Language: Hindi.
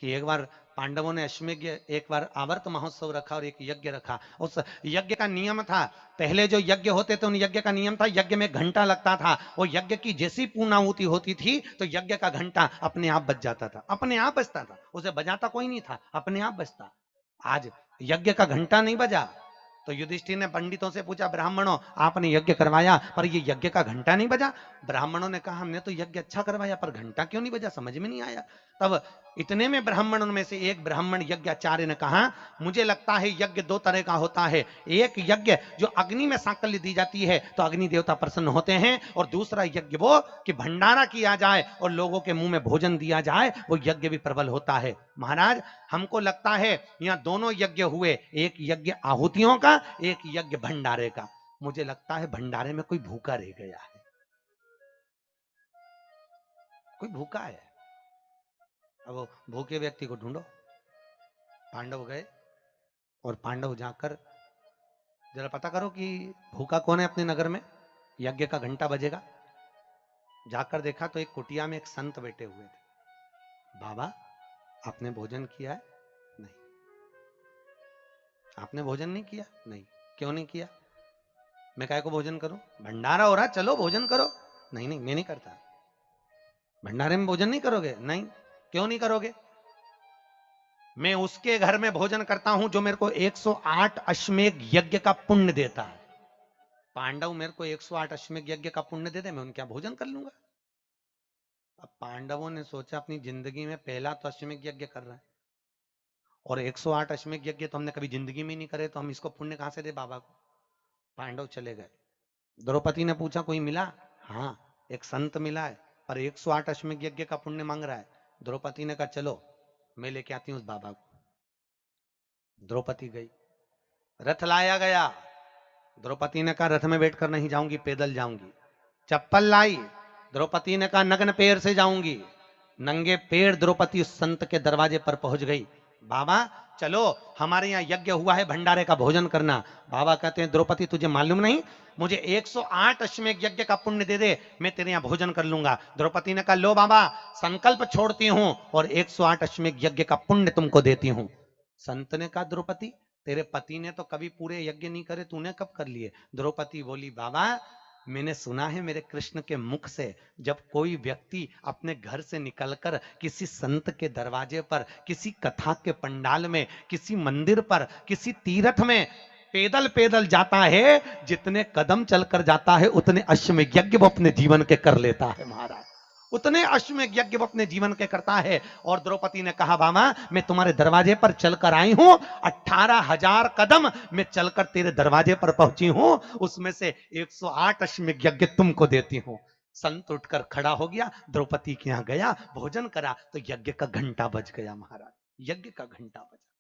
कि एक बार पांडवों ने अश्वमेध, एक बार आवर्त महोत्सव रखा और एक यज्ञ रखा। उस यज्ञ का नियम था, पहले जो यज्ञ होते थे उन यज्ञ का नियम था, यज्ञ में घंटा लगता था। वो यज्ञ की जैसी पूर्णाहुति होती थी तो यज्ञ का घंटा अपने आप बज जाता था, अपने आप बजता था, उसे बजाता कोई नहीं था, अपने आप बजता। आज यज्ञ का घंटा नहीं बजा तो युधिष्ठिर ने पंडितों से पूछा, ब्राह्मणों आपने यज्ञ करवाया पर ये यज्ञ का घंटा नहीं बजा। ब्राह्मणों ने कहा हमने तो यज्ञ अच्छा करवाया पर घंटा क्यों नहीं बजा, समझ में नहीं आया। तब इतने में ब्राह्मणों में से एक ब्राह्मण यज्ञाचार्य ने कहा, मुझे लगता है यज्ञ दो तरह का होता है, एक यज्ञ जो अग्नि में सांकल्य दी जाती है तो अग्नि देवता प्रसन्न होते हैं, और दूसरा यज्ञ वो कि भंडारा किया जाए और लोगों के मुंह में भोजन दिया जाए, वो यज्ञ भी प्रबल होता है। महाराज हमको लगता है यहाँ दोनों यज्ञ हुए, एक यज्ञ आहुतियों का, एक यज्ञ भंडारे का। मुझे लगता है भंडारे में कोई भूखा रह गया है, कोई भूखा है। अब वो भूखे व्यक्ति को ढूंढो। पांडव गए और पांडव जाकर जरा पता करो कि भूखा कौन है अपने नगर में, यज्ञ का घंटा बजेगा। जाकर देखा तो एक कुटिया में एक संत बैठे हुए थे। बाबा आपने भोजन किया है? नहीं। आपने भोजन नहीं किया? नहीं। क्यों नहीं किया? मैं काय को भोजन करूं, भंडारा हो रहा, चलो भोजन करो। नहीं नहीं मैं नहीं करता। भंडारे में भोजन नहीं करोगे? नहीं। क्यों नहीं करोगे? मैं उसके घर में भोजन करता हूं जो मेरे को 108 अश्वमेध यज्ञ का पुण्य देता है। पांडव मेरे को 108 अश्वमेध यज्ञ का पुण्य दे दे, मैं उनके यहाँ भोजन कर लूंगा। अब पांडवों ने सोचा अपनी जिंदगी में पहला तो अश्वमेध यज्ञ कर रहा है, और 108 अश्वमेध यज्ञ तो हमने कभी जिंदगी में नहीं करे, तो हम इसको पुण्य कहां से दे बाबा को। पांडव चले गए। द्रौपदी ने पूछा कोई मिला? हाँ एक संत मिला है, पर 108 अश्वमेध यज्ञ का पुण्य मांग रहा है। द्रौपदी ने कहा चलो मैं लेके आती हूँ उस बाबा को। द्रौपदी गई, रथ लाया गया। द्रौपदी ने कहा रथ में बैठकर नहीं जाऊंगी, पैदल जाऊंगी। चप्पल लाई, द्रौपदी ने कहा नग्न पैर से जाऊंगी। नंगे पैर द्रौपदी उस संत के दरवाजे पर पहुंच गई। बाबा चलो हमारे यहाँ यज्ञ हुआ है, भंडारे का भोजन करना। बाबा कहते हैं द्रौपदी तुझे मालूम नहीं, मुझे 108 अश्वमेध यज्ञ का पुण्य दे दे, मैं तेरे यहाँ भोजन कर लूंगा। द्रौपदी ने कहा लो बाबा संकल्प छोड़ती हूँ और 108 अश्वमेध यज्ञ का पुण्य तुमको देती हूँ। संत ने कहा द्रौपदी तेरे पति ने तो कभी पूरे यज्ञ नहीं करे, तूने कब कर लिए? द्रौपदी बोली बाबा मैंने सुना है मेरे कृष्ण के मुख से, जब कोई व्यक्ति अपने घर से निकलकर किसी संत के दरवाजे पर, किसी कथा के पंडाल में, किसी मंदिर पर, किसी तीर्थ में पैदल पैदल जाता है, जितने कदम चलकर जाता है उतने अश्वमेध यज्ञ वो अपने जीवन के कर लेता है महाराज, उतने अश्वमेध यज्ञ वो अपने जीवन के करता है। और द्रौपदी ने कहा बाबा मैं तुम्हारे दरवाजे पर चलकर आई हूं, 18,000 कदम मैं चलकर तेरे दरवाजे पर पहुंची हूं, उसमें से 108 अश्वमेध यज्ञ तुमको देती हूं। संत उठकर खड़ा हो गया, द्रौपदी के यहां गया, भोजन करा तो यज्ञ का घंटा बज गया महाराज, यज्ञ का घंटा बजा।